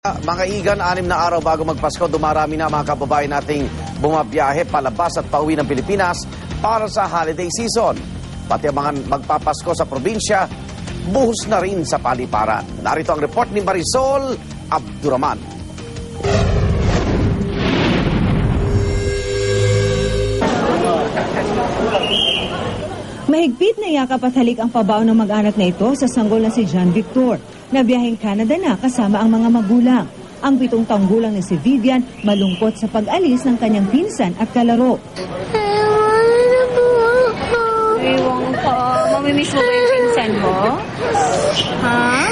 Mga igan, 6 na araw bago magpasko, dumarami na mga kababayan nating bumabiyahe palabas at pauwi ng Pilipinas para sa holiday season. Pati ang mga magpapasko sa probinsya, buhos na rin sa paliparan. Narito ang report ni Marisol Abduraman. Mahigpit na yakap at halik ang pabaw ng mag-anak na ito sa sanggol na si John Victor, na biyaheng Canada na kasama ang mga magulang. Ang 7 taong gulang na si Vivian malungkot sa pag-alis ng kanyang pinsan at kalaro. Ewan ko. Mamimiss mo ba yung pinsan mo? Ha?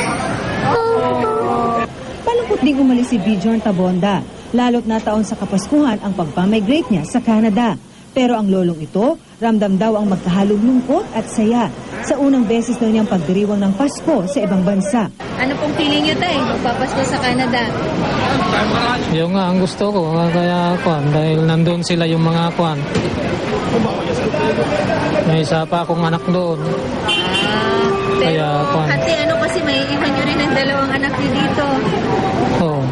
Palungkot ding umalis si Bjorn Tabonda, lalo't nataon sa Kapaskuhan ang pagpamigrate niya sa Canada. Pero ang lolong ito, ramdam daw ang magkahalong lungkot at saya sa unang beses daw niyang pagdiriwang ng Pasko sa ibang bansa. Ano pong feeling niyo tayo? Magpapasko sa Canada? Yung nga ang gusto ko, kaya kwan, dahil nandun sila yung mga kwan. May isa pa akong anak doon. Pero Kaya, kwan. hati ano kasi may iwan niyo rin ang 2 anak niyo dito. Oo.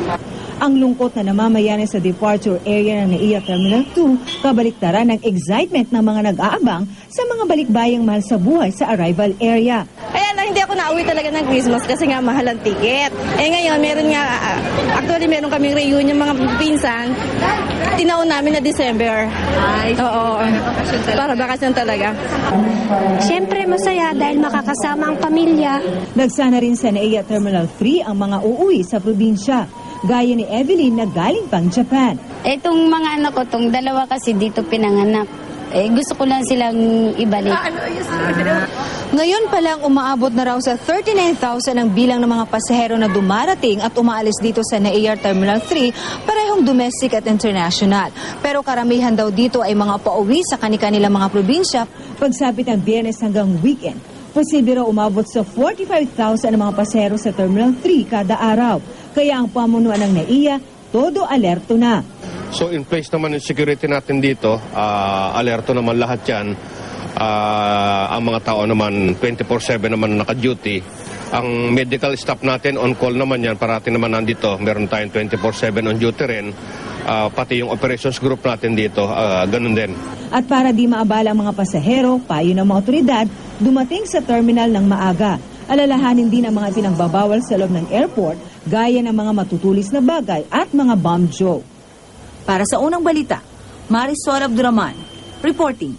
Ang lungkot na namamayanan sa departure area ng NAIA Terminal 2, kabaliktaran ng excitement ng mga nag-aabang sa mga balikbayang mahal sa buhay sa arrival area. Kaya hindi ako nauwi talaga ng Christmas kasi nga mahal ang ticket. Ngayon, meron nga, actually meron kaming reunion mga pinsan, tinaon namin na December. Ay, Oo, para bakasyon talaga. Siyempre masaya dahil makakasama ang pamilya. Nagsana rin sa NAIA Terminal 3 ang mga uuwi sa probinsya, gaya ni Evelyn na galing pang Japan. Itong mga anak ko, itong 2 kasi dito pinanganak. Gusto ko lang silang ibalik. Ngayon pa lang umaabot na raw sa 39,000 ang bilang ng mga pasahero na dumarating at umaalis dito sa NAIA Terminal 3, parehong domestic at international. Pero karamihan daw dito ay mga pauwi sa kanilang mga probinsya. Pagsapit ng Biyernes hanggang weekend, posible raw umabot sa 45,000 ang mga pasahero sa Terminal 3 kada araw. Kaya ang pamunuan ng NAIA, todo alerto na. So in place naman yung security natin dito, alerto naman lahat yan. Ang mga tao naman 24/7 naman naka-duty. Ang medical staff natin on call naman yan, parati naman nandito. Meron tayong 24/7 on duty rin. Pati yung operations group natin dito, ganun din. At para di maabala ang mga pasahero, payo ng mga otoridad, dumating sa terminal ng maaga. Alalahanin din ang mga pinagbabawal sa loob ng airport, gaya ng mga matutulis na bagay at mga bomb joke. Para sa unang balita, Marisol Abduraman, reporting.